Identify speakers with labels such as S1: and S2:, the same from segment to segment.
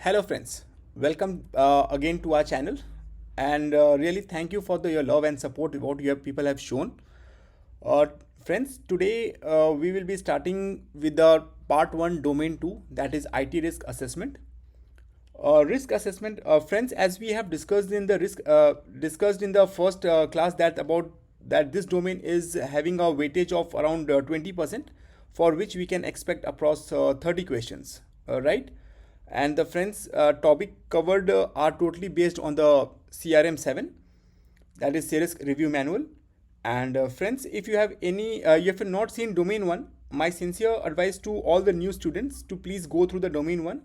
S1: Hello friends, welcome again to our channel, and really thank you for your love and support what people have shown. Uh, Friends, today we will be starting with the part 1 domain 2, that is IT risk assessment. Risk assessment, friends, as we have discussed in the discussed in the first class that about that this domain is having a weightage of around 20%, for which we can expect across 30 questions, right? And the friends topic covered are totally based on the CRM 7, that is sales review manual. And friends, if you have any you have not seen domain 1, my sincere advice to all the new students to please go through the domain 1.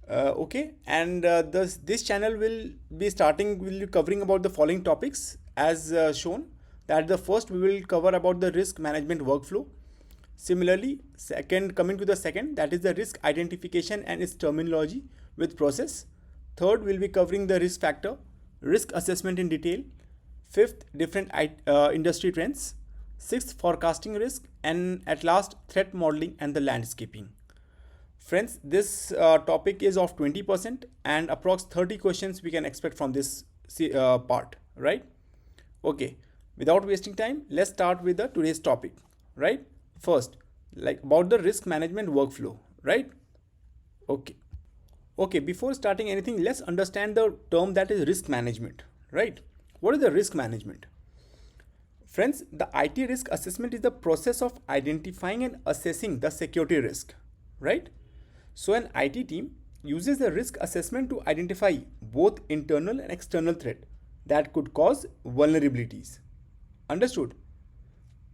S1: Okay, and this channel will be covering about the following topics as shown. That the first we will cover about the risk management workflow. Similarly, second, coming to the second, that is the risk identification and its terminology with process. Third, we'll be covering the risk factor, risk assessment in detail. Fifth, different industry trends. Sixth, forecasting risk, and at last, threat modeling and the landscaping. Friends, this topic is of 20% and approx 30 questions we can expect from this part, right? Okay, without wasting time, let's start with the today's topic, right? First, like about the risk management workflow, right? Okay. Okay, before starting anything, let's understand the term that is risk management, right? What is the risk management? Friends, the IT risk assessment is the process of identifying and assessing the security risk, right? So an IT team uses the risk assessment to identify both internal and external threat that could cause vulnerabilities. Understood?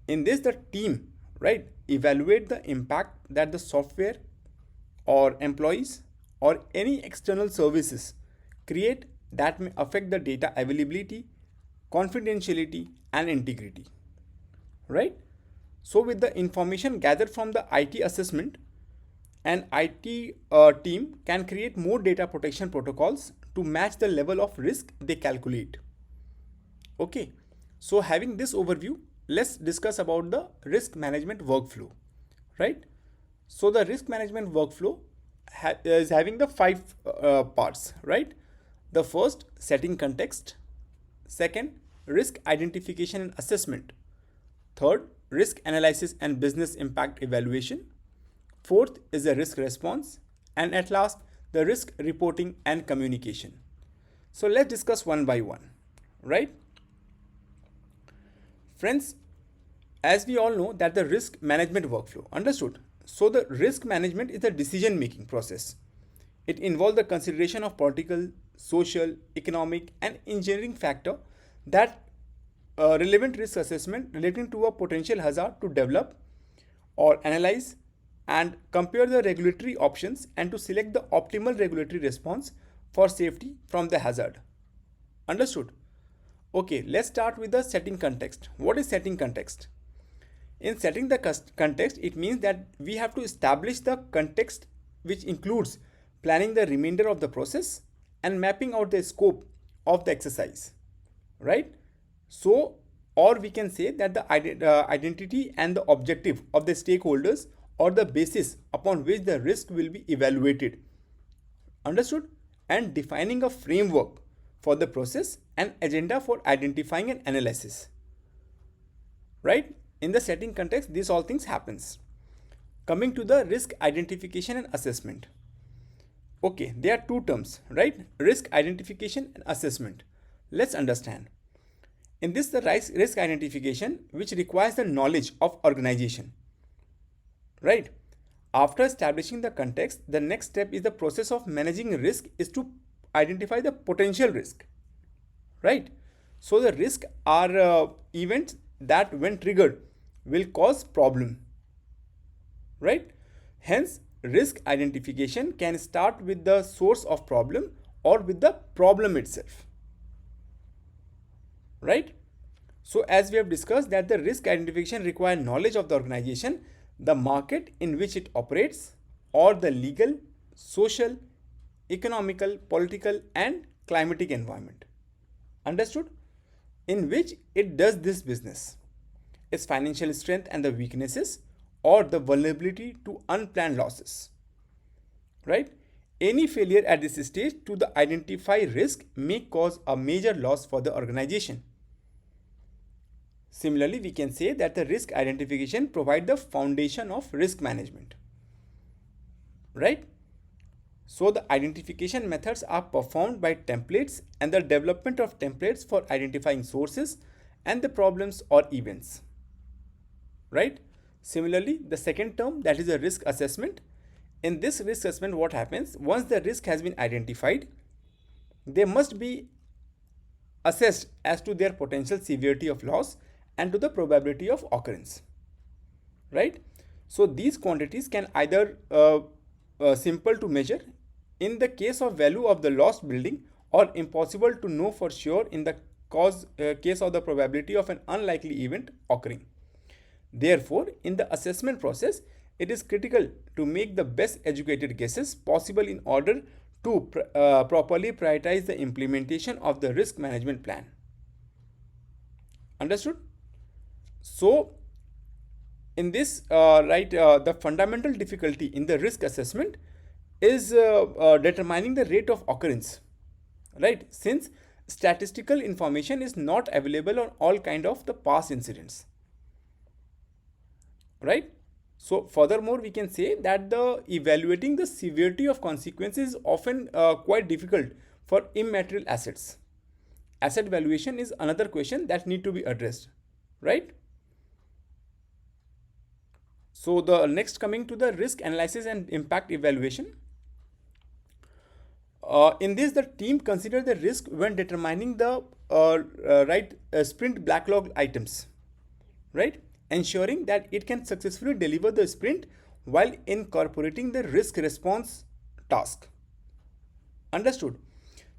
S1: In this, the team, right, evaluate the impact that the software or employees or any external services create that may affect the data availability, confidentiality, and integrity. Right? So, with the information gathered from the IT assessment, an IT team can create more data protection protocols to match the level of risk they calculate. Okay, so having this overview, let's discuss about the risk management workflow, right? So the risk management workflow is having the five parts, right? The first, setting context. Second, risk identification and assessment. Third, risk analysis and business impact evaluation. Fourth is the risk response. And at last, the risk reporting and communication. So let's discuss one by one, right? Friends, as we all know that the risk management workflow, understood? So the risk management is the decision making process. It involves the consideration of political, social, economic, and engineering factor that relevant risk assessment relating to a potential hazard to develop or analyze and compare the regulatory options and to select the optimal regulatory response for safety from the hazard. Understood? Okay, let's start with the setting context. What is setting context? In setting the context, it means that we have to establish the context, which includes planning the remainder of the process and mapping out the scope of the exercise, right? So, or we can say that the identity and the objective of the stakeholders or the basis upon which the risk will be evaluated. Understood? And defining a framework for the process and agenda for identifying and analysis. Right? In the setting context, these all things happens. Coming to the risk identification and assessment. Okay, there are two terms, right? Risk identification and assessment. Let's understand. In this, the risk identification, which requires the knowledge of organization. Right? After establishing the context, the next step is the process of managing risk is to identify the potential risk. Right? So the risk are events that when triggered will cause problem. Right? Hence, risk identification can start with the source of problem or with the problem itself. Right? So as we have discussed that the risk identification requires knowledge of the organization, the market in which it operates, or the legal, social, economical, political, and climatic environment. Understood? In which it does this business. Its financial strength and the weaknesses, or the vulnerability to unplanned losses. Right? Any failure at this stage to the identify risk may cause a major loss for the organization. Similarly, we can say that the risk identification provides the foundation of risk management. Right? So the identification methods are performed by templates and the development of templates for identifying sources and the problems or events. Right? Similarly, the second term, that is a risk assessment. In this risk assessment, what happens? Once the risk has been identified, they must be assessed as to their potential severity of loss and to the probability of occurrence. Right? So these quantities can either simple to measure in the case of value of the lost building, or impossible to know for sure in the case of the probability of an unlikely event occurring. Therefore, in the assessment process, it is critical to make the best educated guesses possible in order to properly prioritize the implementation of the risk management plan. Understood? So, in this, the fundamental difficulty in the risk assessment is determining the rate of occurrence, right? Since statistical information is not available on all kind of the past incidents, right? So furthermore, we can say that the evaluating the severity of consequences is often quite difficult for immaterial assets. Asset valuation is another question that need to be addressed, right? So the next, coming to the risk analysis and impact evaluation. In this, the team consider the risk when determining the sprint backlog items, right? Ensuring that it can successfully deliver the sprint while incorporating the risk response task. Understood?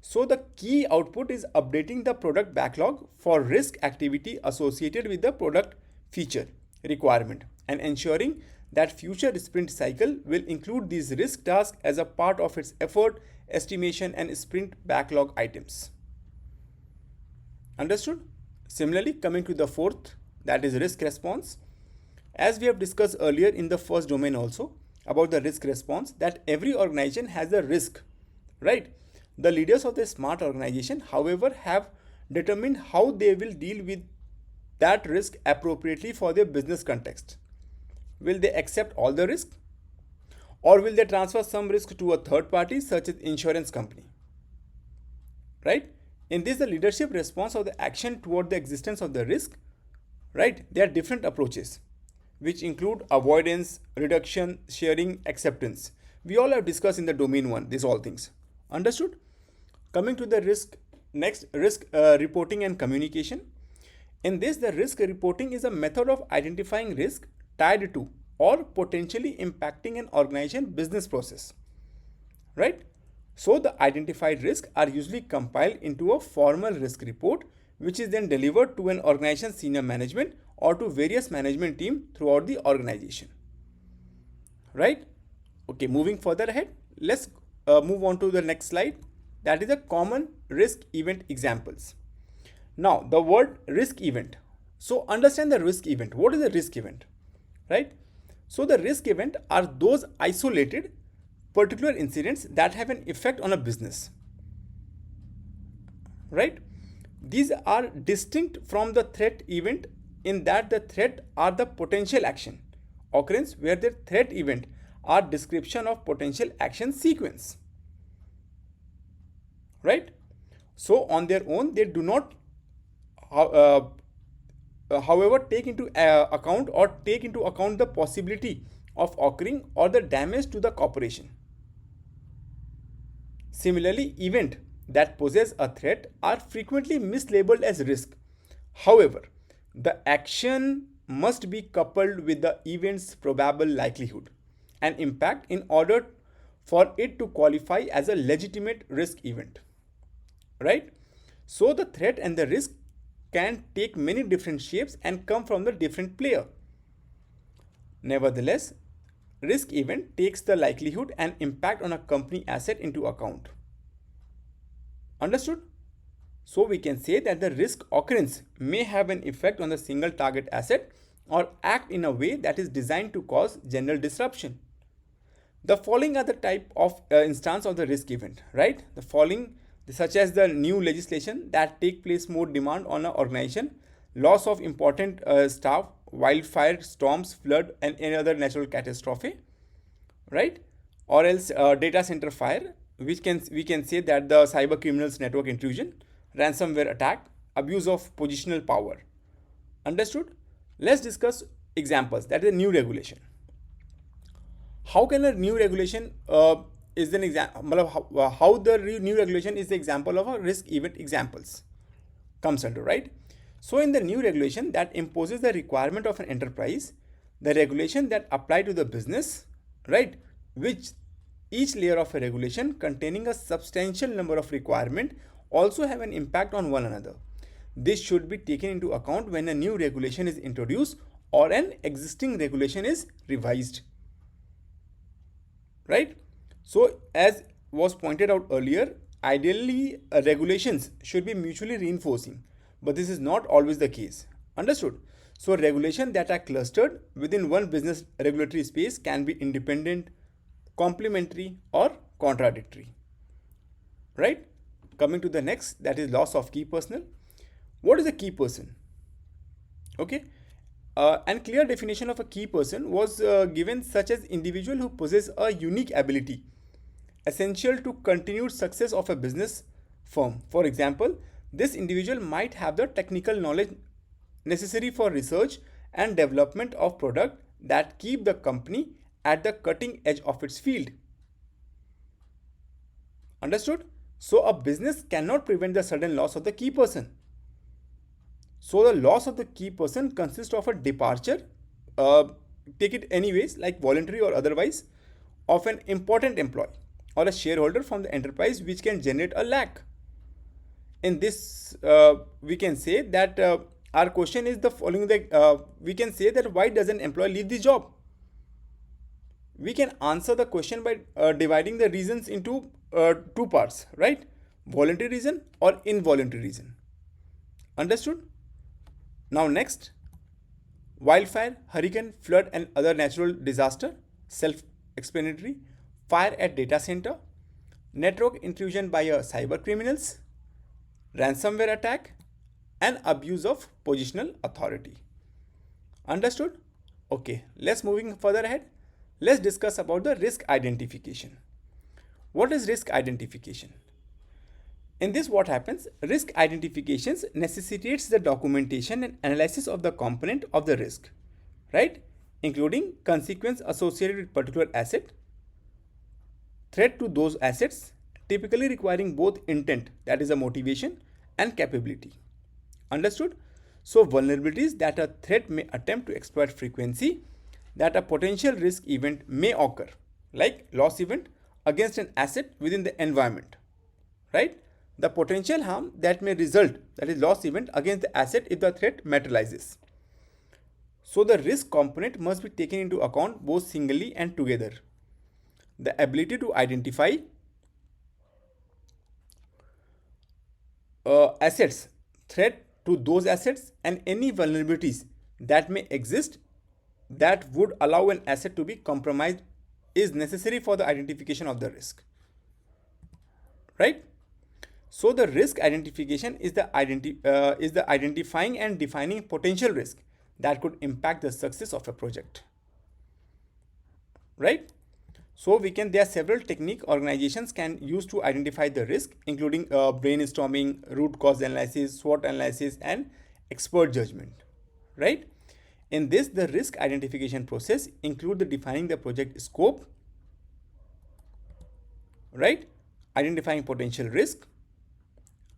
S1: So the key output is updating the product backlog for risk activity associated with the product feature requirement and ensuring that future sprint cycle will include these risk tasks as a part of its effort estimation and sprint backlog items. Understood? Similarly, coming to the fourth, that is risk response. As we have discussed earlier in the first domain also about the risk response, that every organization has a risk, right? The leaders of the smart organization, however, have determined how they will deal with that risk appropriately for their business context. Will they accept all the risk, or will they transfer some risk to a third party such as insurance company? Right? In this, the leadership response of the action toward the existence of the risk, right? There are different approaches which include avoidance, reduction, sharing, acceptance. We all have discussed in the domain 1 these all things. Understood? Coming to the risk, next, risk reporting and communication. In this, the risk reporting is a method of identifying risk tied to or potentially impacting an organization business process, right? So the identified risks are usually compiled into a formal risk report, which is then delivered to an organization's senior management or to various management team throughout the organization, right? Okay, moving further ahead, let's move on to the next slide. That is a common risk event examples. Now, the word risk event. So understand the risk event. What is a risk event, right? So the risk event are those isolated particular incidents that have an effect on a business, right? These are distinct from the threat event in that the threat are the potential action occurrence, where the threat event are description of potential action sequence, right? So on their own, they do not however take into account the possibility of occurring or the damage to the corporation. Similarly, events that possess a threat are frequently mislabeled as risk. However, the action must be coupled with the event's probable likelihood and impact in order for it to qualify as a legitimate risk event, right? So the threat and the risk can take many different shapes and come from the different player. Nevertheless, risk event takes the likelihood and impact on a company asset into account. Understood? So we can say that the risk occurrence may have an effect on the single target asset or act in a way that is designed to cause general disruption. The following are the type of instance of the risk event, right? The following, such as the new legislation that take place more demand on an organization, loss of important staff, wildfire, storms, flood, and any other natural catastrophe, right? Or else data center fire, which we can say that the cyber criminals network intrusion, ransomware attack, abuse of positional power. Understood? Let's discuss examples. That is a new regulation. How can a new regulation is an example, how the new regulation is the example of a risk event examples comes under, right? So in the new regulation that imposes the requirement of an enterprise, the regulation that apply to the business, right, which each layer of a regulation containing a substantial number of requirement also have an impact on one another. This should be taken into account when a new regulation is introduced or an existing regulation is revised, right? So as was pointed out earlier, ideally regulations should be mutually reinforcing, but this is not always the case. Understood? So regulations that are clustered within one business regulatory space can be independent, complementary, or contradictory, right? Coming to the next, that is loss of key personnel. What is a key person? Okay, and clear definition of a key person was given, such as individual who possess a unique ability essential to continued success of a business firm. For example, this individual might have the technical knowledge necessary for research and development of product that keep the company at the cutting edge of its field. Understood? So a business cannot prevent the sudden loss of the key person. So the loss of the key person consists of a departure, take it anyways, like voluntary or otherwise, of an important employee or a shareholder from the enterprise, which can generate a lack. In this, we can say that our question is the following: we can say that why does an employee leave the job? We can answer the question by dividing the reasons into two parts, right? Voluntary reason or involuntary reason. Understood? Now next, wildfire, hurricane, flood, and other natural disaster, self-explanatory. Fire at data center, network intrusion by cyber criminals, ransomware attack, and abuse of positional authority. Understood? Okay, let's moving further ahead. Let's discuss about the risk identification. What is risk identification? In this, what happens? Risk identifications necessitates the documentation and analysis of the component of the risk, right? Including consequence associated with particular asset, threat to those assets, typically requiring both intent, that is a motivation, and capability. Understood? So vulnerabilities that a threat may attempt to exploit frequency, that a potential risk event may occur, like loss event against an asset within the environment, right? The potential harm that may result, that is loss event against the asset if the threat materializes. So the risk component must be taken into account both singly and together. The ability to identify assets, threat to those assets, and any vulnerabilities that may exist that would allow an asset to be compromised is necessary for the identification of the risk, right? So the risk identification is the identifying and defining potential risk that could impact the success of a project, right? So there are several techniques organizations can use to identify the risk, including brainstorming, root cause analysis, SWOT analysis, and expert judgment, right? In this, the risk identification process include the defining the project scope, right? Identifying potential risk,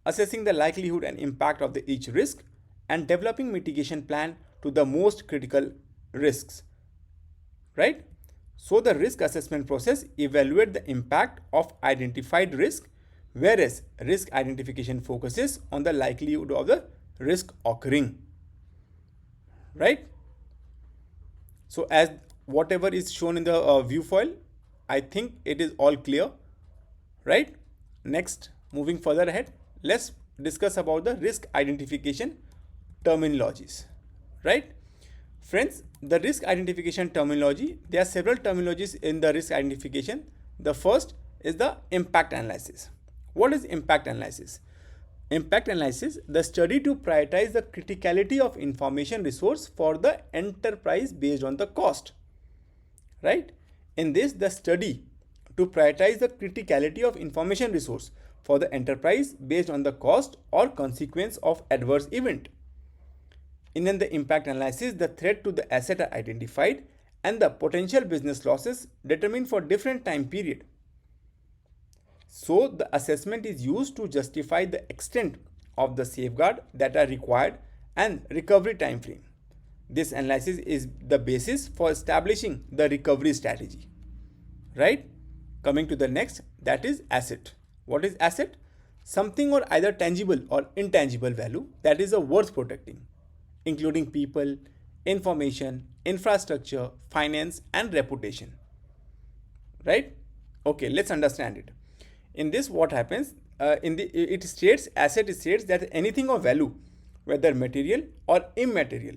S1: assessing the likelihood and impact of each risk, and developing mitigation plan to the most critical risks, right? So the risk assessment process evaluates the impact of identified risk, whereas risk identification focuses on the likelihood of the risk occurring, right? So as whatever is shown in the view file, I think it is all clear, right? Next, moving further ahead, let's discuss about the risk identification terminologies, right? Friends, the risk identification terminology, there are several terminologies in the risk identification. The first is the impact analysis. What is impact analysis? Impact analysis, the study to prioritize the criticality of information resource for the enterprise based on the cost. Right? In this, the study to prioritize the criticality of information resource for the enterprise based on the cost or consequence of adverse event. In the impact analysis, the threat to the asset are identified and the potential business losses determined for different time period. So the assessment is used to justify the extent of the safeguard that are required and recovery time frame. This analysis is the basis for establishing the recovery strategy. Right? Coming to the next, that is asset. What is asset? Something or either tangible or intangible value that is worth protecting, including people, information, infrastructure, finance, and reputation. Right? Okay, let's understand it. In this, what happens? It states, asset states that anything of value, whether material or immaterial,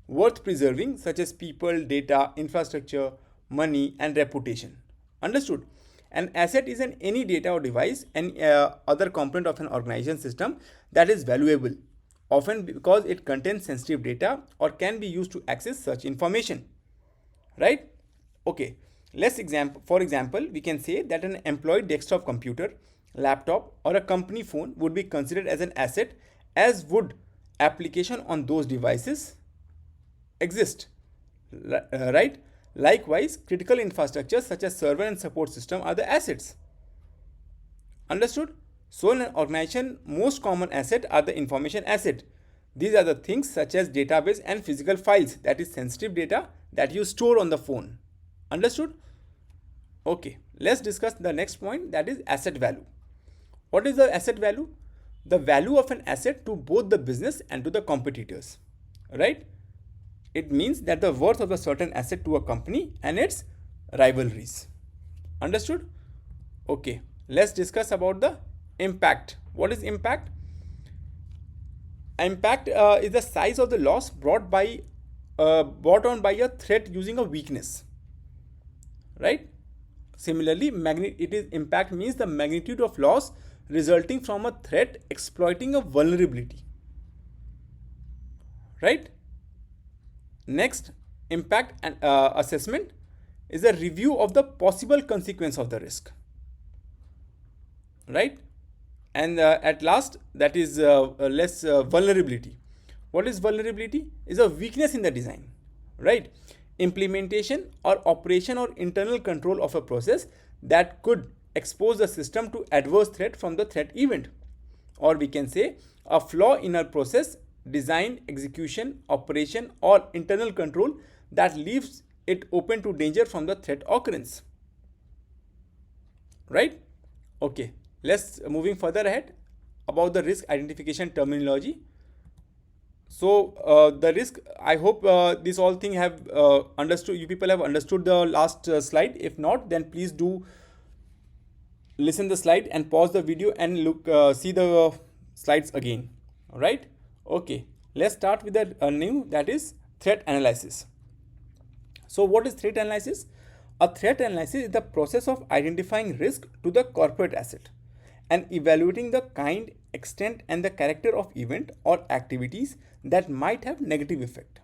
S1: worth preserving, such as people, data, infrastructure, money, and reputation. Understood? An asset is any data or device and other component of an organization system that is valuable, often because it contains sensitive data or can be used to access such information. Right? Okay. For example, we can say that an employee desktop computer, laptop, or a company phone would be considered as an asset, as would application on those devices exist. Right? Likewise, critical infrastructure such as server and support system are the assets. Understood? So in an organization, most common asset are the information asset. These are the things such as database and physical files, that is sensitive data that you store on the phone. Understood? Okay, let's discuss the next point, that is asset value. What is the asset value? The value of an asset to both the business and to the competitors. Right? It means that the worth of a certain asset to a company and its rivalries. Understood? Okay, let's discuss about the impact. What is impact? Impact is the size of the loss brought on by a threat using a weakness. Right? Similarly, impact means the magnitude of loss resulting from a threat exploiting a vulnerability. Right? Next, impact and assessment is a review of the possible consequence of the risk. Right? And at last, that is vulnerability. What is vulnerability? Is a weakness in the design. Right? Implementation or operation or internal control of a process that could expose the system to adverse threat from the threat event. Or we can say a flaw in a process, design, execution, operation, or internal control that leaves it open to danger from the threat occurrence. Right? Okay, let's moving further ahead about the risk identification terminology. So the risk, I hope this all thing have understood, you people have understood the last slide. If not, then please do listen the slide and pause the video and look see the slides again. All right? Okay, let's start with the new, that is threat analysis. So what is threat analysis? A threat analysis is the process of identifying risk to the corporate asset and evaluating the kind, extent, and the character of event or activities that might have negative effect.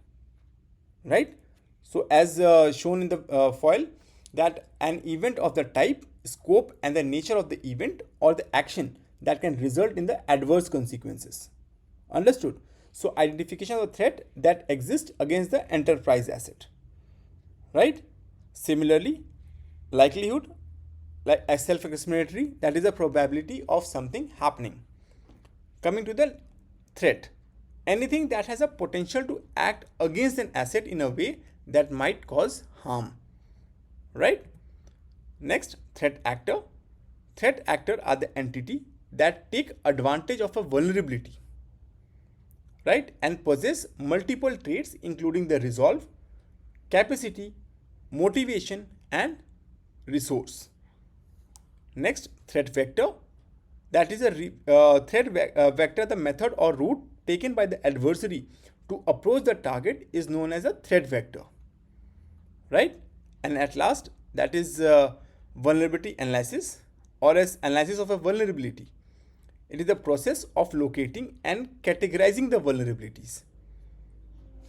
S1: Right? So as shown in the foil, that an event of the type, scope, and the nature of the event or the action that can result in the adverse consequences. Understood? So identification of the threat that exists against the enterprise asset. Right? Similarly, likelihood, like a self-explanatory, that is a probability of something happening. Coming to the threat, anything that has a potential to act against an asset in a way that might cause harm. Right? Next, threat actor. Threat actor are the entity that take advantage of a vulnerability. Right? And possess multiple traits including the resolve, capacity, motivation, and resource. Next, threat vector. That is a threat vector, the method or route taken by the adversary to approach the target is known as a threat vector, right? And at last, that is vulnerability analysis, or as analysis of a vulnerability. It is the process of locating and categorizing the vulnerabilities,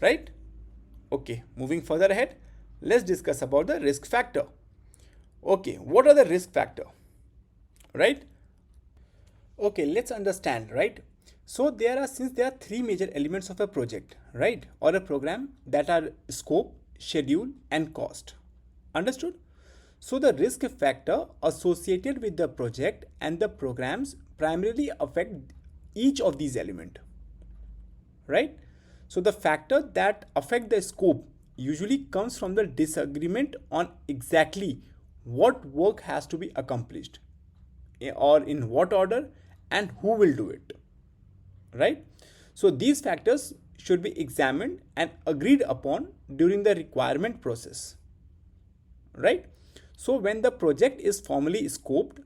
S1: right? Okay, moving further ahead, let's discuss about the risk factor. Okay, what are the risk factor, right? Okay, let's understand, right? So since there are three major elements of a project, right, or a program, that are scope, schedule, and cost. Understood? So the risk factor associated with the project and the programs primarily affect each of these elements, right? So the factor that affect the scope usually comes from the disagreement on exactly what work has to be accomplished, or in what order, and who will do it, right? So these factors should be examined and agreed upon during the requirement process, right? So when the project is formally scoped,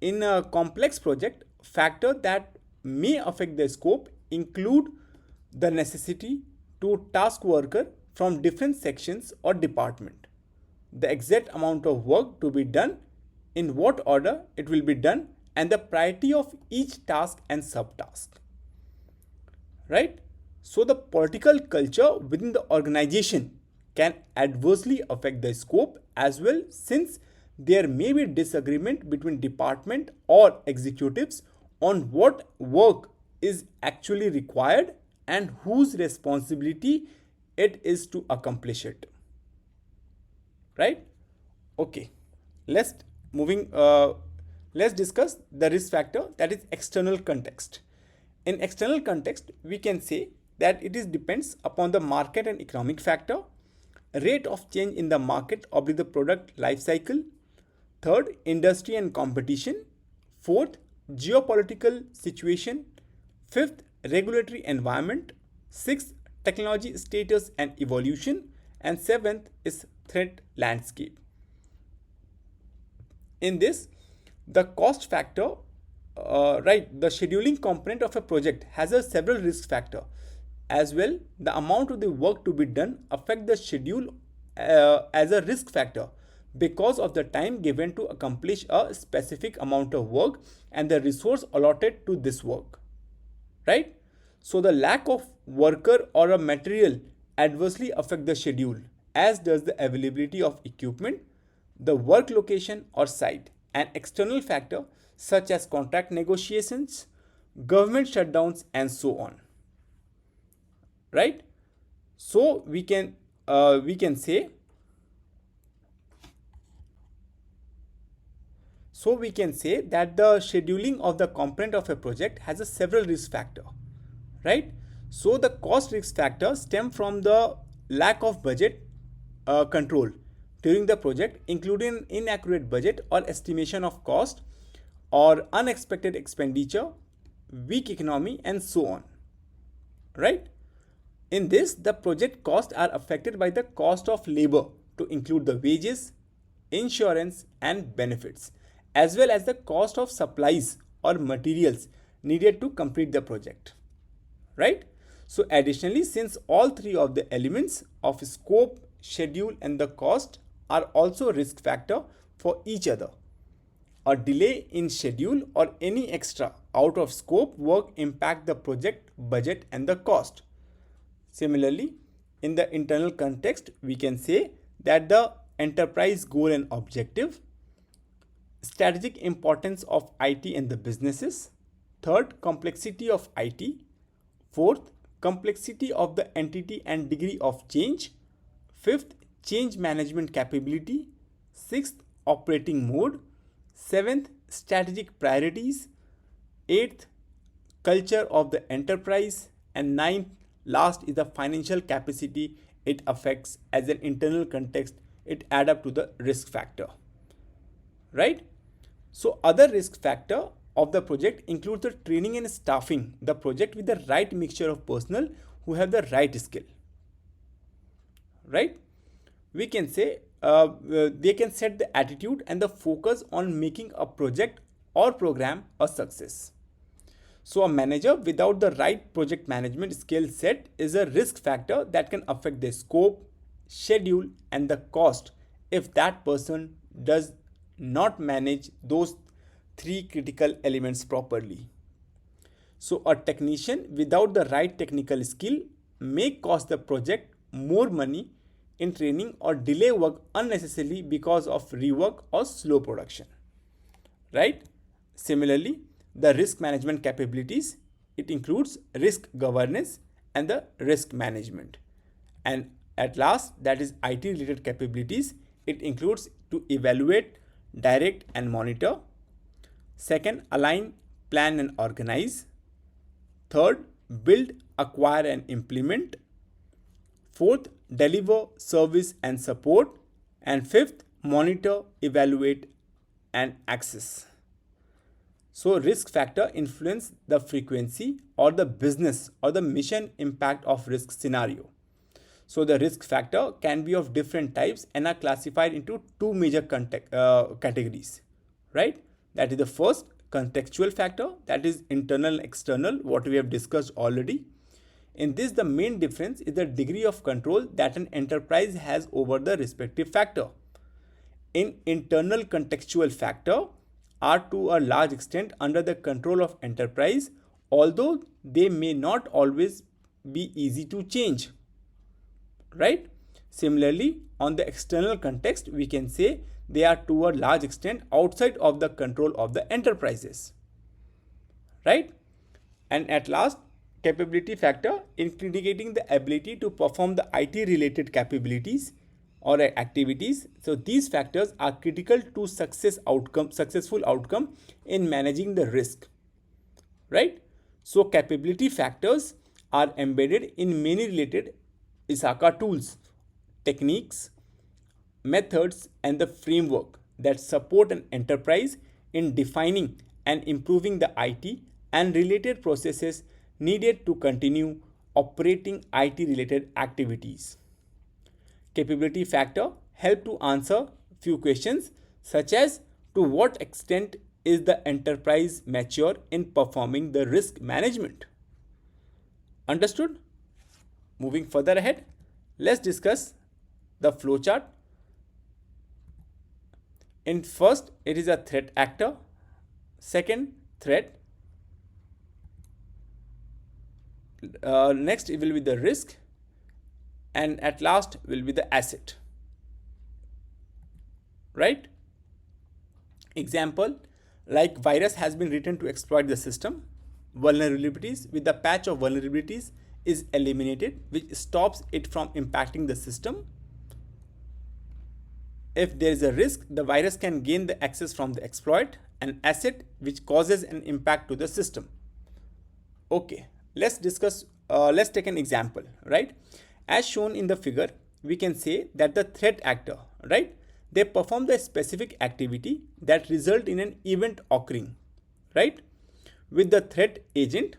S1: in a complex project, factors that may affect the scope include the necessity to task worker from different sections or department, the exact amount of work to be done, in what order it will be done, and the priority of each task and subtask, right? So the political culture within the organization can adversely affect the scope as well, since there may be disagreement between department or executives on what work is actually required and whose responsibility it is to accomplish it, right? Okay, let's moving let's discuss the risk factor, that is external context. In external context, we can say that it is depends upon the market and economic factor, rate of change in the market or the product life cycle. Third, industry and competition. Fourth, geopolitical situation. Fifth, regulatory environment. Sixth, technology status and evolution. And seventh is threat landscape. In this, the cost factor, right, the scheduling component of a project has a several risk factor as well. The amount of the work to be done affect the schedule as a risk factor because of the time given to accomplish a specific amount of work and the resource allotted to this work, right? So the lack of worker or a material adversely affect the schedule, as does the availability of equipment, the work location or site, and external factor such as contract negotiations, government shutdowns, and so on, right? So we can say that the scheduling of the component of a project has a several risk factor, right? So the cost risk factor stem from the lack of budget control during the project, including inaccurate budget or estimation of cost, or unexpected expenditure, weak economy, and so on, right? In this, the project costs are affected by the cost of labor, to include the wages, insurance, and benefits, as well as the cost of supplies or materials needed to complete the project, right? So additionally, since all three of the elements of scope, schedule, and the cost are also risk factor for each other, a delay in schedule or any extra out of scope work impact the project budget and the cost. Similarly, in the internal context, we can say that the enterprise goal and objective, strategic importance of IT and the businesses. Third, complexity of IT. Fourth, complexity of the entity and degree of change. Fifth, change management capability. Sixth, operating mode. Seventh, strategic priorities. Eighth, culture of the enterprise. And ninth, last is the financial capacity it affects. As an internal context, it adds up to the risk factor, right? So other risk factor of the project includes the training and staffing the project with the right mixture of personnel who have the right skill, right? We can say they can set the attitude and the focus on making a project or program a success. So a manager without the right project management skill set is a risk factor that can affect the scope, schedule, and the cost if that person does not manage those three critical elements properly. So a technician without the right technical skill may cost the project more money in training or delay work unnecessarily because of rework or slow production. Right? Similarly, the risk management capabilities, it includes risk governance and the risk management. And at last, that is IT related capabilities. It includes to evaluate, direct and monitor. Second, align, plan and organize. Third, build, acquire and implement. Fourth, deliver service and support. And fifth, monitor, evaluate and access. So risk factor influence the frequency or the business or the mission impact of risk scenario. So the risk factor can be of different types and are classified into two major categories, right? That is the first, contextual factor, that is internal and external, what we have discussed already. In this, the main difference is the degree of control that an enterprise has over the respective factor. In internal contextual factor are to a large extent under the control of enterprise, although they may not always be easy to change. Right? Similarly, on the external context, we can say they are to a large extent outside of the control of the enterprises. Right? And at last, capability factor indicating the ability to perform the IT related capabilities or activities. So these factors are critical to successful outcome in managing the risk. Right? So capability factors are embedded in many related ISACA tools, techniques, methods, and the framework that support an enterprise in defining and improving the IT and related processes needed to continue operating IT related activities. Capability factor help to answer few questions such as to what extent is the enterprise mature in performing the risk management. Understood? Moving further ahead, let's discuss the flowchart. In first, it is a threat actor. Second, threat. Next, it will be the risk. And at last will be the asset. Right? Example, like virus has been written to exploit the system. Vulnerabilities with the patch of vulnerabilities is eliminated, which stops it from impacting the system. If there is a risk, the virus can gain the access from the exploit. An asset which causes an impact to the system. Okay, let's discuss, let's take an example, right? As shown in the figure, we can say that the threat actor, right? They perform the specific activity that result in an event occurring, right? With the threat agent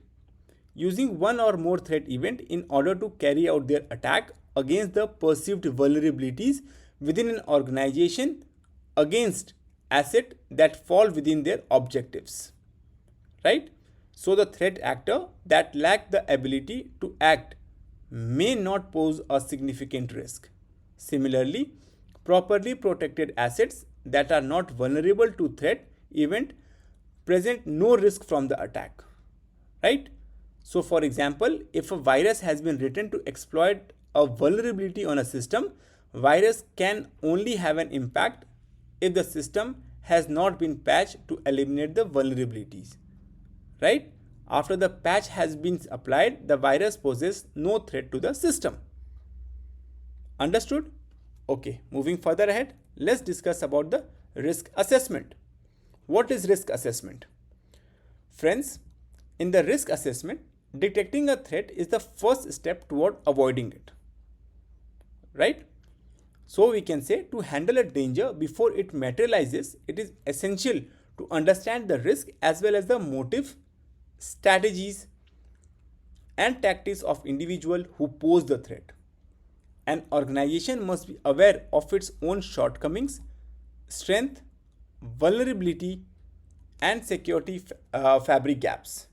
S1: using one or more threat event in order to carry out their attack against the perceived vulnerabilities within an organization against assets that fall within their objectives, right? So the threat actor that lack the ability to act may not pose a significant risk. Similarly, properly protected assets that are not vulnerable to threat event present no risk from the attack, right? So for example, if a virus has been written to exploit a vulnerability on a system, virus can only have an impact if the system has not been patched to eliminate the vulnerabilities, right? After the patch has been applied, the virus poses no threat to the system. Understood? Okay, moving further ahead, let's discuss about the risk assessment. What is risk assessment? Friends, in the risk assessment, detecting a threat is the first step toward avoiding it, right? So we can say to handle a danger before it materializes, it is essential to understand the risk as well as the motive, strategies and tactics of individual who pose the threat. An organization must be aware of its own shortcomings, strength, vulnerability and security fabric gaps.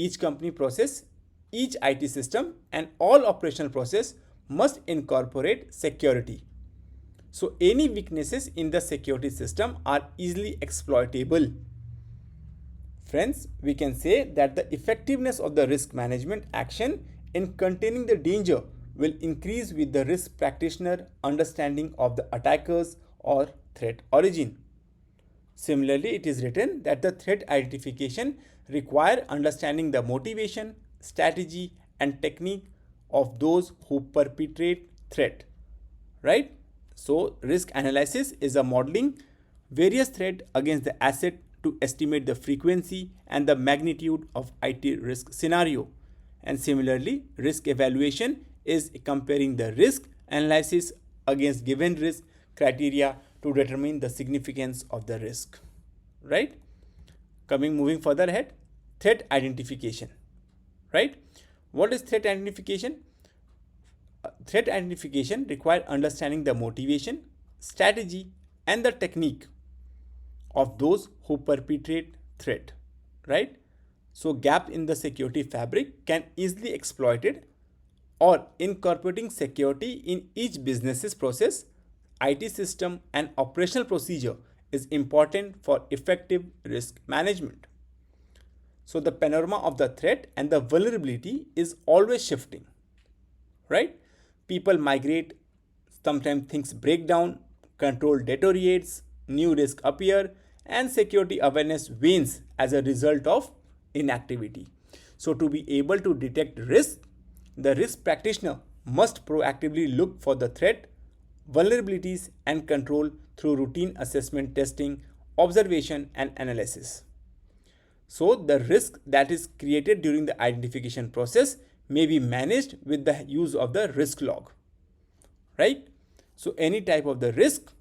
S1: each company process, each IT system, and all operational process must incorporate security. So any weaknesses in the security system are easily exploitable. Friends, we can say that the effectiveness of the risk management action in containing the danger will increase with the risk practitioner understanding of the attackers or threat origin. Similarly, it is written that the threat identification require understanding the motivation, strategy, and technique of those who perpetrate threat. Right? So, risk analysis is a modeling various threat against the asset to estimate the frequency and the magnitude of IT risk scenario. And similarly, risk evaluation is comparing the risk analysis against given risk criteria to determine the significance of the risk. Right? Moving further ahead, threat identification. Right? What is threat identification? Threat identification requires understanding the motivation, strategy, and the technique of those who perpetrate threat. Right? So gap in the security fabric can easily exploited, or incorporating security in each business's process, IT system, and operational procedure is important for effective risk management. So the panorama of the threat and the vulnerability is always shifting. Right? People migrate, sometimes things break down, control deteriorates, new risks appear, and security awareness wanes as a result of inactivity. So to be able to detect risk, the risk practitioner must proactively look for the threat, vulnerabilities, and control through routine assessment, testing, observation, and analysis. So the risk that is created during the identification process may be managed with the use of the risk log. Right? So any type of the risk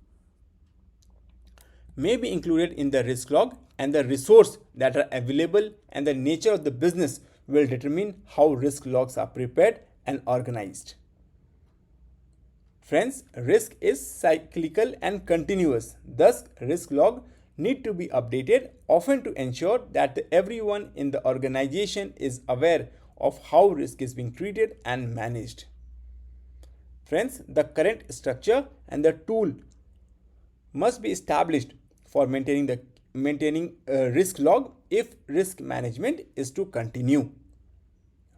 S1: may be included in the risk log, and the resources that are available and the nature of the business will determine how risk logs are prepared and organized. Friends, risk is cyclical and continuous. Thus, risk log need to be updated often to ensure that everyone in the organization is aware of how risk is being treated and managed. Friends, the current structure and the tool must be established for maintaining a risk log if risk management is to continue.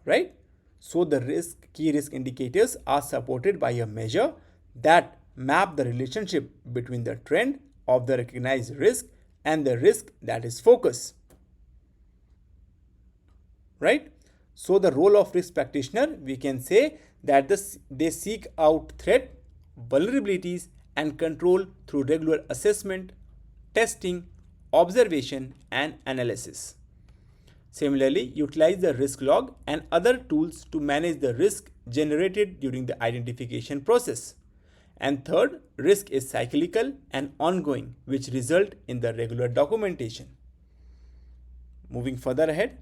S1: Right? So the key risk indicators are supported by a measure that map the relationship between the trend of the recognized risk and the risk that is focused. Right? So the role of risk practitioner, we can say that they seek out threat, vulnerabilities, and control through regular assessment, testing, observation, and analysis. Similarly, utilize the risk log and other tools to manage the risk generated during the identification process. And third, risk is cyclical and ongoing, which result in the regular documentation. Moving further ahead,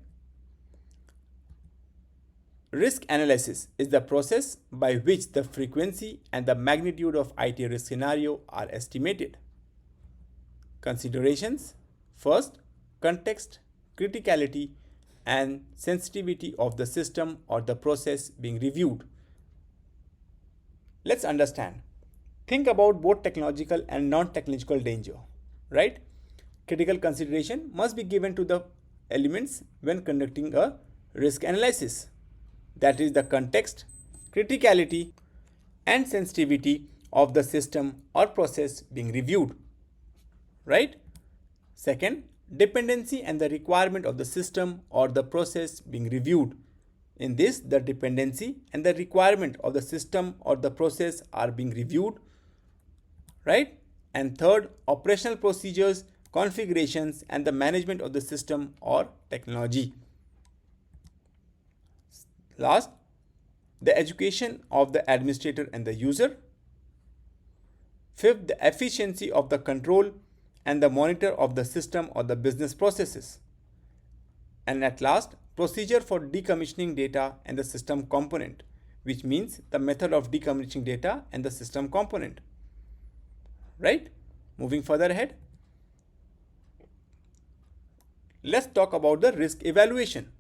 S1: risk analysis is the process by which the frequency and the magnitude of IT risk scenario are estimated. Considerations: first, context, criticality, and sensitivity of the system or the process being reviewed. Let's understand. Think about both technological and non-technological danger, right? Critical consideration must be given to the elements when conducting a risk analysis. That is the context, criticality, and sensitivity of the system or process being reviewed. Right? Second, dependency and the requirement of the system or the process being reviewed. In this, the dependency and the requirement of the system or the process are being reviewed. Right? And third, operational procedures, configurations, and the management of the system or technology. Last, the education of the administrator and the user. Fifth, the efficiency of the control and the monitor of the system or the business processes. And at last, procedure for decommissioning data and the system component, which means the method of decommissioning data and the system component. Right? Moving further ahead, let's talk about the risk evaluation.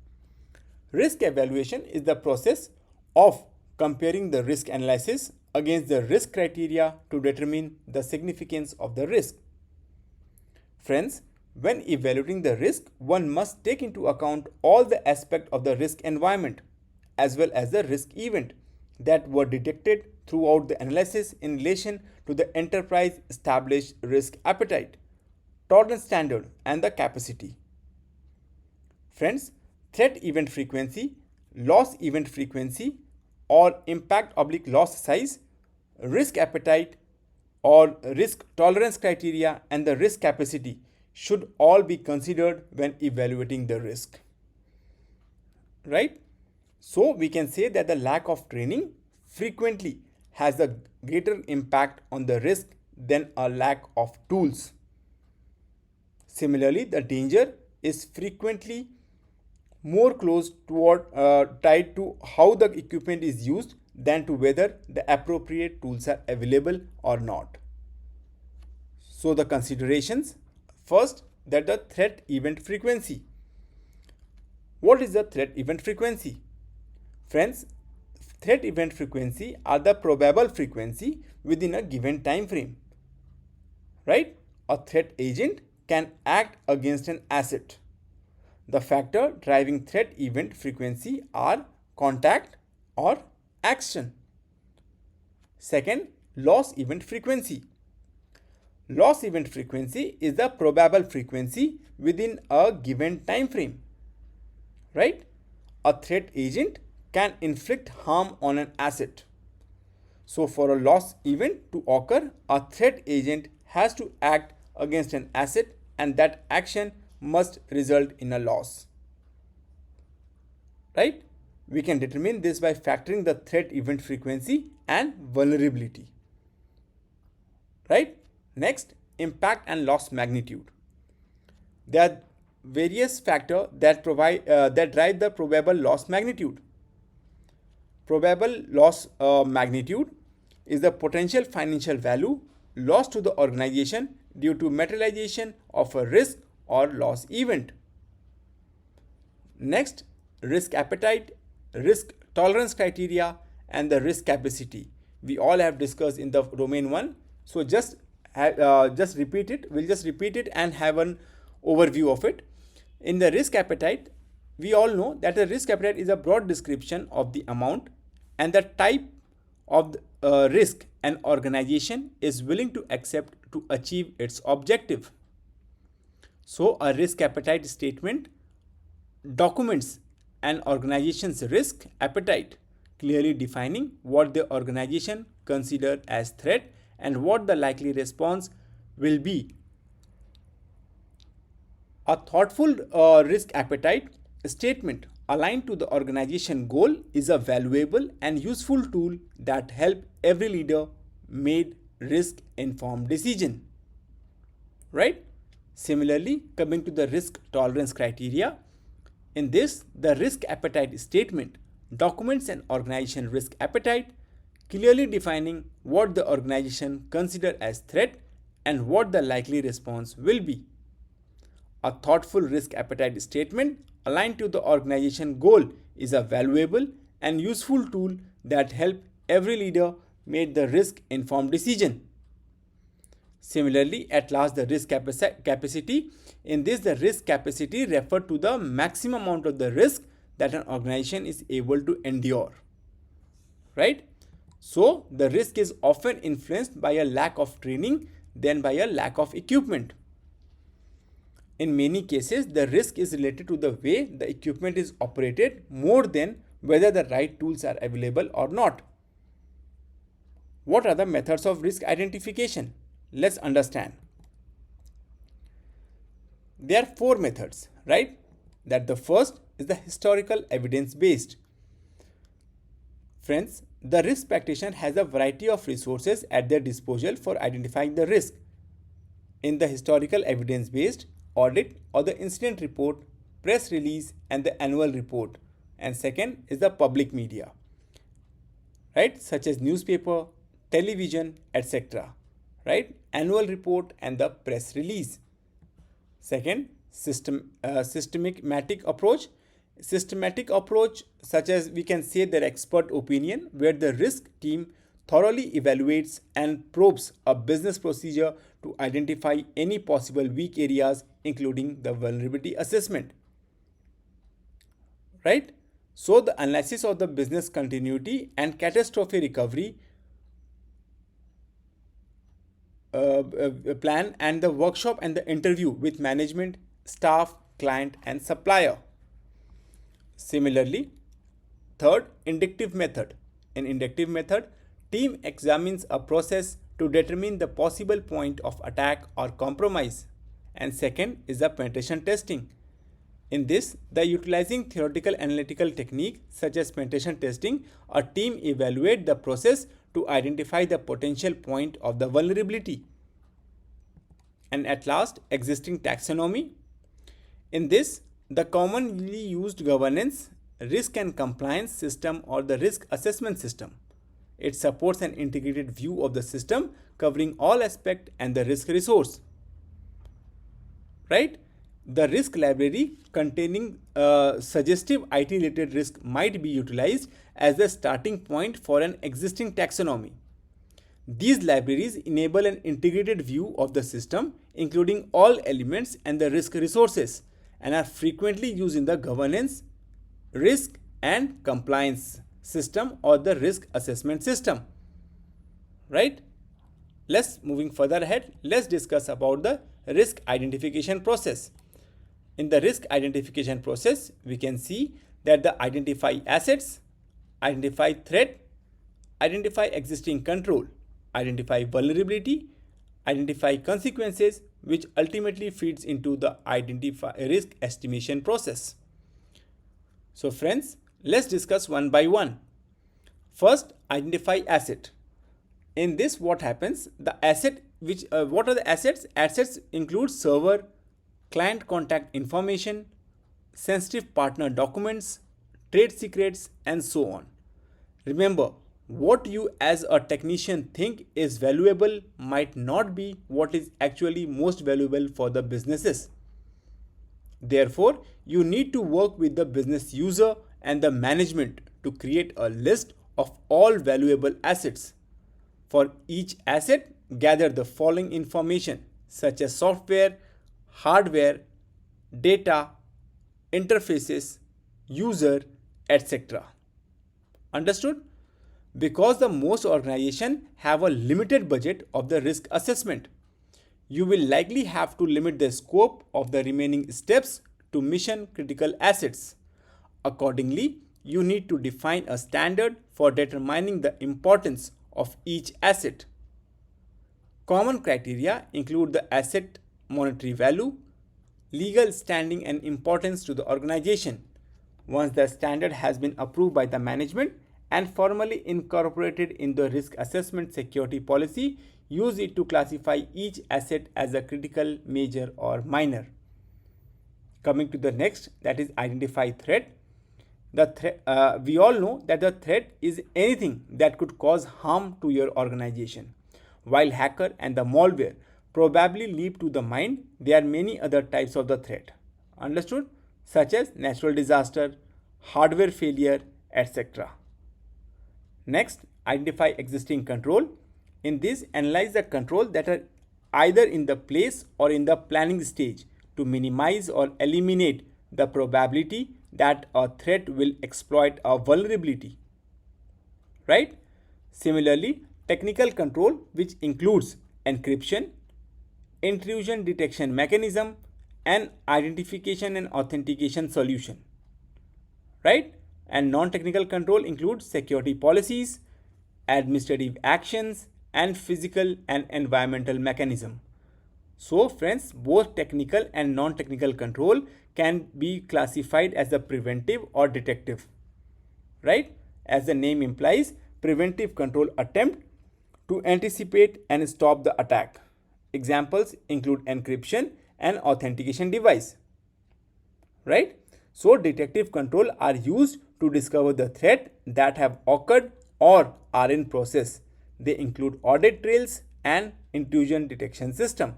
S1: Risk evaluation is the process of comparing the risk analysis against the risk criteria to determine the significance of the risk. Friends, when evaluating the risk, one must take into account all the aspects of the risk environment as well as the risk event that were detected throughout the analysis in relation to the enterprise established risk appetite, tolerance standard, and the capacity. Friends, threat event frequency, loss event frequency, or impact oblique loss size, risk appetite or risk tolerance criteria, and the risk capacity should all be considered when evaluating the risk. Right? So we can say that the lack of training frequently has a greater impact on the risk than a lack of tools. Similarly, the danger is frequently more close toward tied to how the equipment is used than to whether the appropriate tools are available or not. So the considerations, first, that the threat event frequency. What is the threat event frequency? Friends, threat event frequency are the probable frequency within a given time frame. Right? A threat agent can act against an asset. The factor driving threat event frequency are contact or action. Second, loss event frequency. Loss event frequency is the probable frequency within a given time frame. Right? A threat agent can inflict harm on an asset. So for a loss event to occur, a threat agent has to act against an asset, and that action must result in a loss. Right? We can determine this by factoring the threat event frequency and vulnerability. Right? Next, impact and loss magnitude. There are various factors that drive the probable loss magnitude. Probable loss magnitude is the potential financial value lost to the organization due to materialization of a risk or loss event. Next, risk appetite, risk tolerance criteria, and the risk capacity. We all have discussed in the domain 1. So just repeat it. We'll just repeat it and have an overview of it. In the risk appetite, we all know that the risk appetite is a broad description of the amount and the type of the risk an organization is willing to accept to achieve its objective. So a risk appetite statement documents an organization's risk appetite, clearly defining what the organization considers as threat and what the likely response will be. A thoughtful risk appetite statement aligned to the organization goal is a valuable and useful tool that help every leader make risk informed decision. Right? Similarly, coming to the risk tolerance criteria, in this, the risk appetite statement documents an organization risk appetite, clearly defining what the organization considers as threat and what the likely response will be. A thoughtful risk appetite statement aligned to the organization goal is a valuable and useful tool that help every leader make the risk informed decision. Similarly, at last, the risk capacity. In this, the risk capacity refers to the maximum amount of the risk that an organization is able to endure. Right? So, the risk is often influenced by a lack of training than by a lack of equipment. In many cases, the risk is related to the way the equipment is operated more than whether the right tools are available or not. What are the methods of risk identification? Let's understand. There are 4 methods, right? That the first is the historical evidence based. Friends, the risk practitioner has a variety of resources at their disposal for identifying the risk. In the historical evidence based, audit or the incident report, press release, and the annual report. And second is the public media, right? Such as newspaper, television, etc. Right? Annual report and the press release. Second, systematic approach. Systematic approach, such as we can say their expert opinion, where the risk team thoroughly evaluates and probes a business procedure to identify any possible weak areas, including the vulnerability assessment. Right? So, the analysis of the business continuity and catastrophe recovery plan, and the workshop and the interview with management, staff, client, and supplier. Similarly, third, inductive method. In inductive method, team examines a process to determine the possible point of attack or compromise. And second is the penetration testing. In this, the utilizing theoretical analytical technique such as penetration testing, a team evaluate the process to identify the potential point of the vulnerability. And at last, existing taxonomy. In this, the commonly used governance, risk and compliance system or the risk assessment system. It supports an integrated view of the system covering all aspects and the risk resource. Right? The risk library containing suggestive IT related risk might be utilized as the starting point for an existing taxonomy. These libraries enable an integrated view of the system, including all elements and the risk resources, and are frequently used in the governance, risk and compliance system or the risk assessment system. Right? Moving further ahead, let's discuss about the risk identification process. In the risk identification process, we can see that the identify assets, identify threat, identify existing control, identify vulnerability, identify consequences, which ultimately feeds into the identify risk estimation process. So friends, let's discuss one by one. First, identify asset. In this, what happens? The asset, what are the assets? Assets include server, client contact information, sensitive partner documents, trade secrets, and so on. Remember, what you as a technician think is valuable might not be what is actually most valuable for the businesses. Therefore, you need to work with the business user and the management to create a list of all valuable assets. For each asset, gather the following information such as software, hardware, data, interfaces, user, etc. Understood? Because the most organizations have a limited budget of the risk assessment, you will likely have to limit the scope of the remaining steps to mission critical assets. Accordingly, you need to define a standard for determining the importance of each asset. Common criteria include the asset monetary value, legal standing and importance to the organization. Once the standard has been approved by the management and formally incorporated in the risk assessment security policy, use it to classify each asset as a critical, major or minor. Coming to the next, that is identify threat. We all know that the threat is anything that could cause harm to your organization. While hacker and the malware probably leap to the mind, there are many other types of the threat. Understood? Such as natural disaster, hardware failure, etc. Next, identify existing control. In this, analyze the control that are either in the place or in the planning stage to minimize or eliminate the probability that a threat will exploit a vulnerability. Right? Similarly, technical control, which includes encryption, intrusion detection mechanism, and identification and authentication solution. Right? And non-technical control includes security policies, administrative actions, and physical and environmental mechanism. So friends, both technical and non-technical control can be classified as a preventive or detective. Right? As the name implies, preventive control attempt to anticipate and stop the attack. Examples include encryption and authentication device. Right? So detective control are used to discover the threat that have occurred or are in process. They include audit trails and intrusion detection system.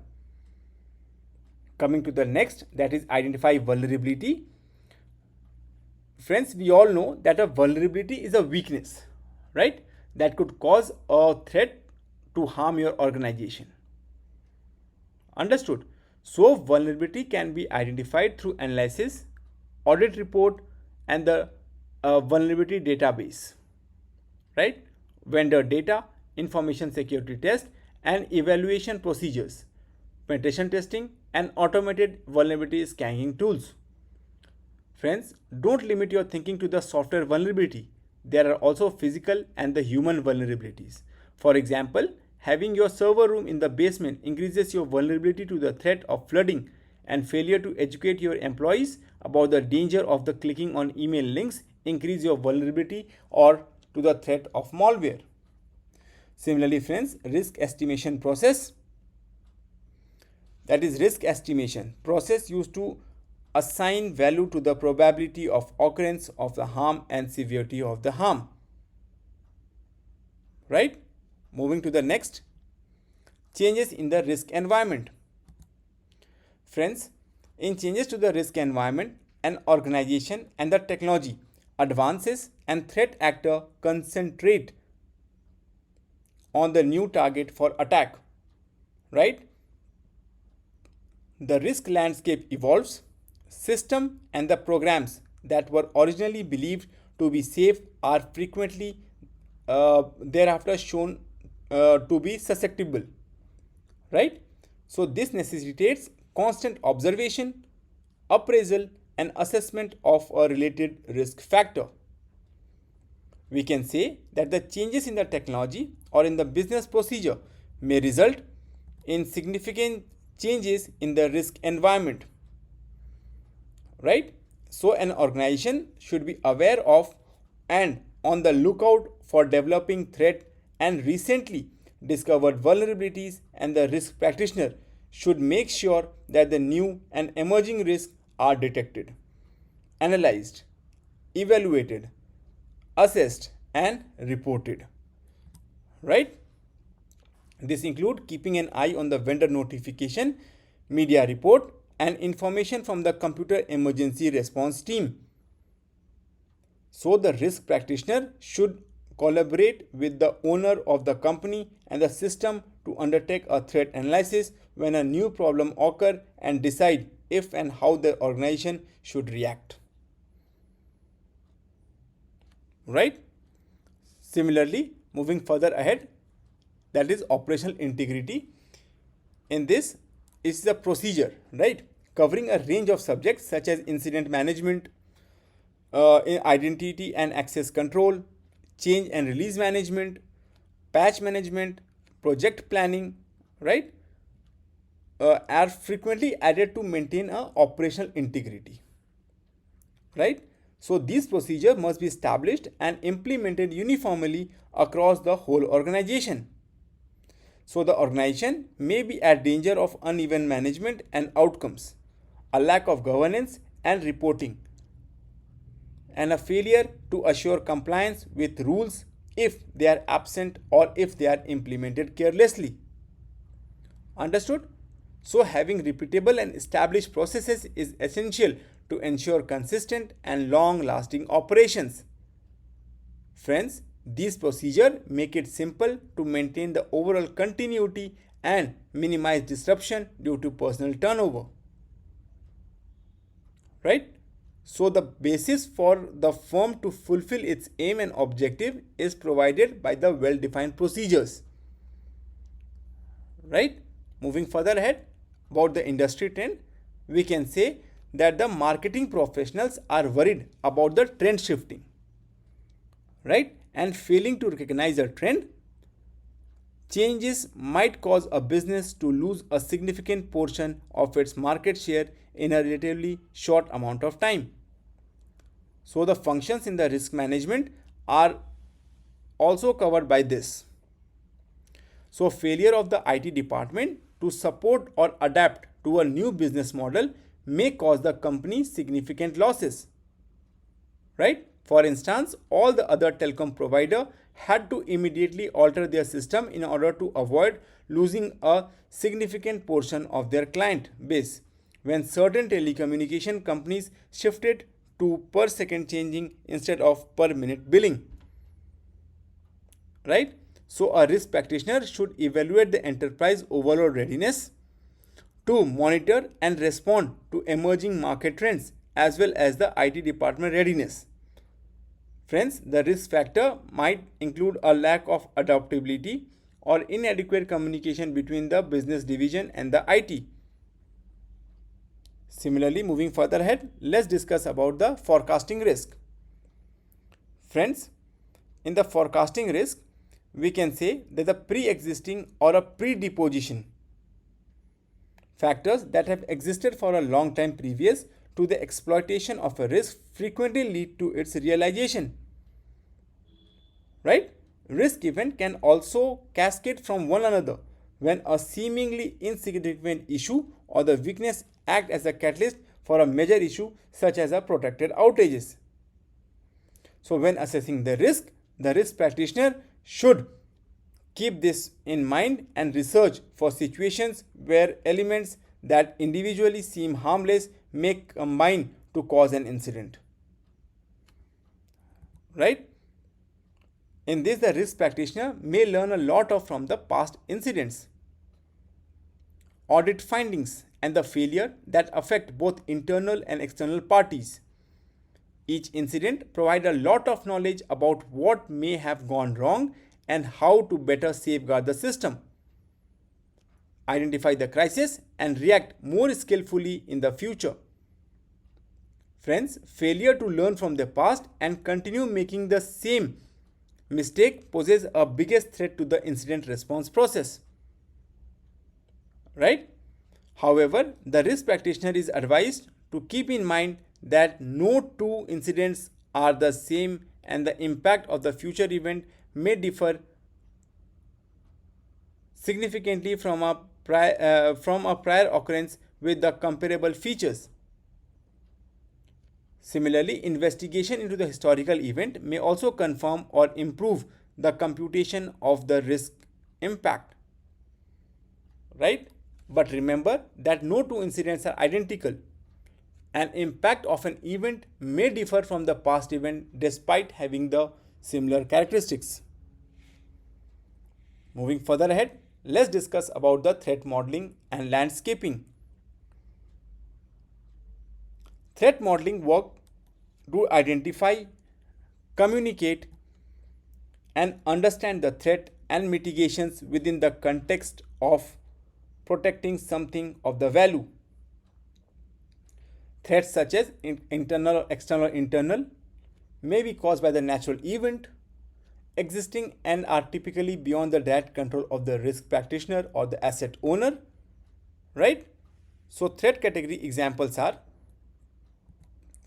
S1: Coming to the next, that is identify vulnerability. Friends, we all know that a vulnerability is a weakness, right? That could cause a threat to harm your organization. Understood? So, vulnerability can be identified through analysis, audit report, and the vulnerability database, right? Vendor data, information security test, and evaluation procedures, penetration testing, and automated vulnerability scanning tools. Friends, don't limit your thinking to the software vulnerability. There are also physical and the human vulnerabilities. For example, having your server room in the basement increases your vulnerability to the threat of flooding, and failure to educate your employees about the danger of the clicking on email links increase your vulnerability or to the threat of malware. Similarly, friends, risk estimation process, that is risk estimation process used to assign value to the probability of occurrence of the harm and severity of the harm, right? Moving to the next, changes in the risk environment. Friends, in changes to the risk environment, an organization and the technology advances and threat actor concentrate on the new target for attack, right? The risk landscape evolves. System and the programs that were originally believed to be safe are frequently thereafter shown to be susceptible, right? So this necessitates constant observation, appraisal, and assessment of a related risk factor. We can say that the changes in the technology or in the business procedure may result in significant changes in the risk environment, right? So an organization should be aware of and on the lookout for developing threat and recently discovered vulnerabilities, and the risk practitioner should make sure that the new and emerging risks are detected, analyzed, evaluated, assessed, and reported, right? This includes keeping an eye on the vendor notification, media report, and information from the computer emergency response team. So the risk practitioner should collaborate with the owner of the company and the system to undertake a threat analysis when a new problem occurs and decide if and how the organization should react. Right? Similarly, moving further ahead, that is operational integrity. In this is the procedure, right? Covering a range of subjects such as incident management, identity and access control, change and release management, patch management, project planning, right? Are frequently added to maintain a operational integrity, right? So these procedures must be established and implemented uniformly across the whole organization. So the organization may be at danger of uneven management and outcomes, a lack of governance and reporting, and a failure to assure compliance with rules if they are absent or if they are implemented carelessly. Understood? So having repeatable and established processes is essential to ensure consistent and long-lasting operations. Friends, these procedures make it simple to maintain the overall continuity and minimize disruption due to personnel turnover. Right? So the basis for the firm to fulfill its aim and objective is provided by the well-defined procedures. Right? Moving further ahead about the industry trend, we can say that the marketing professionals are worried about the trend shifting, right? And failing to recognize a trend, changes might cause a business to lose a significant portion of its market share in a relatively short amount of time. So the functions in the risk management are also covered by this. So failure of the IT department to support or adapt to a new business model may cause the company significant losses, right? For instance, all the other telecom provider had to immediately alter their system in order to avoid losing a significant portion of their client base when certain telecommunication companies shifted to per second changing instead of per minute billing. Right? So a risk practitioner should evaluate the enterprise overall readiness to monitor and respond to emerging market trends as well as the IT department readiness. Friends, the risk factor might include a lack of adaptability or inadequate communication between the business division and the IT. Similarly, moving further ahead, let's discuss about the forecasting risk. Friends, in the forecasting risk, we can say that the pre-existing or a predisposition factors that have existed for a long time previous to the exploitation of a risk frequently lead to its realization. Right? Risk event can also cascade from one another when a seemingly insignificant issue or the weakness act as a catalyst for a major issue such as a protracted outages. So when assessing the risk practitioner should keep this in mind and research for situations where elements that individually seem harmless may combine to cause an incident. Right? In this, the risk practitioner may learn a lot from the past incidents, audit findings, and the failure that affect both internal and external parties. Each incident provides a lot of knowledge about what may have gone wrong and how to better safeguard the system, identify the crisis, and react more skillfully in the future. Friends, failure to learn from the past and continue making the same mistake poses a biggest threat to the incident response process. Right? However, the risk practitioner is advised to keep in mind that no two incidents are the same and the impact of the future event may differ significantly from a prior occurrence with the comparable features. Similarly, investigation into the historical event may also confirm or improve the computation of the risk impact. Right? But remember that no two incidents are identical. An impact of an event may differ from the past event despite having the similar characteristics. Moving further ahead, let's discuss about the threat modeling and landscaping. Threat modeling work to identify, communicate, and understand the threat and mitigations within the context of protecting something of the value. Threats such as internal, external, may be caused by the natural event existing and are typically beyond the direct control of the risk practitioner or the asset owner. Right? So threat category examples are: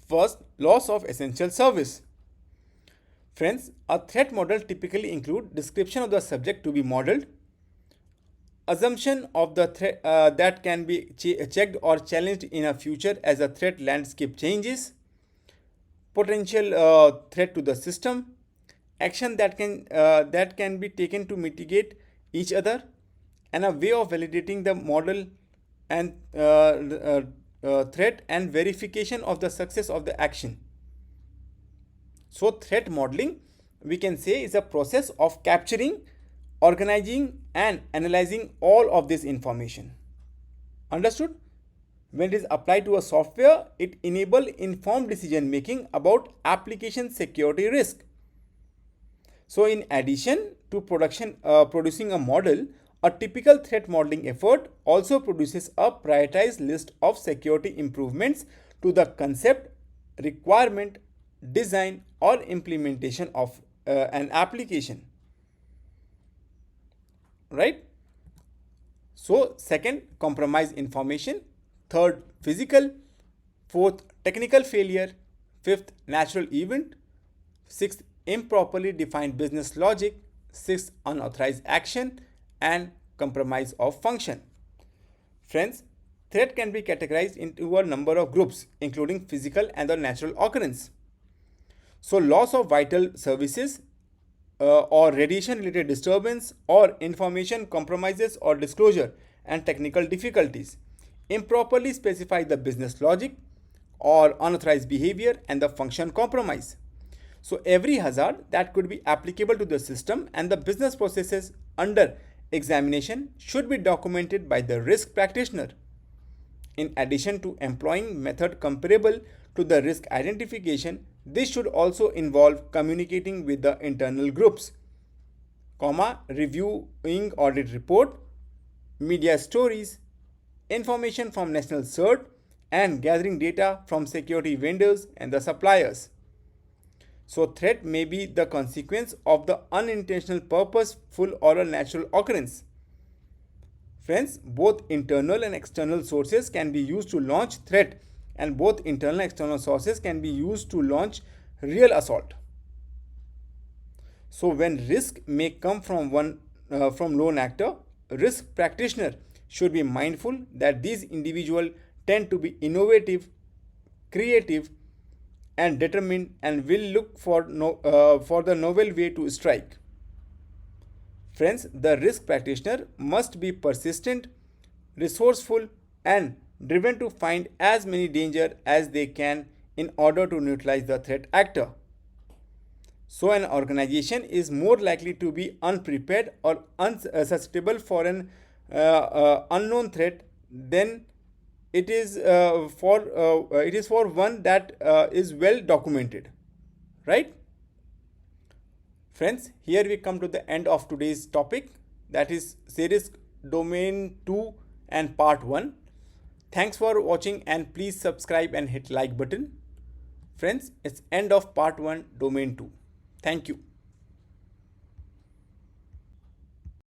S1: first, loss of essential service. Friends, a threat model typically includes description of the subject to be modeled, assumption of the threat that can be checked or challenged in a future as a threat landscape changes, potential threat to the system, action that can be taken to mitigate each other, and a way of validating the model and threat and verification of the success of the action. So threat modeling, we can say, is a process of capturing, organizing, and analyzing all of this information. Understood? When it is applied to a software, it enables informed decision making about application security risk. So in addition to producing a model, a typical threat modeling effort also produces a prioritized list of security improvements to the concept, requirement, design, or implementation of an application. Right? So second, compromise information. Third, physical. Fourth, technical failure. Fifth, natural event. Sixth, improperly defined business logic. Sixth, unauthorized action. And compromise of function. Friends, threat can be categorized into a number of groups, including physical and the natural occurrence. So loss of vital services or radiation related disturbance or information compromises or disclosure and technical difficulties. Improperly specify the business logic, or unauthorized behavior and the function compromise. So every hazard that could be applicable to the system and the business processes under examination should be documented by the risk practitioner. In addition to employing method comparable to the risk identification, this should also involve communicating with the internal groups, reviewing audit report, media stories, information from national CERT, and gathering data from security vendors and the suppliers. So threat may be the consequence of the unintentional, purposeful, or a natural occurrence. Friends, both internal and external sources can be used to launch threat, and both internal and external sources can be used to launch real assault. So when risk may come from from lone actor, risk practitioner should be mindful that these individuals tend to be innovative, creative, and determined, and will look for the novel way to strike. Friends, the risk practitioner must be persistent, resourceful, and driven to find as many danger as they can in order to neutralize the threat actor. So an organization is more likely to be unprepared or unsusceptible for an unknown threat than it is for one that is well documented, right? Friends, here we come to the end of today's topic, that is CRISC Domain 2 and Part 1. Thanks for watching, and please subscribe and hit like button. Friends, it's end of Part 1 Domain 2. Thank you.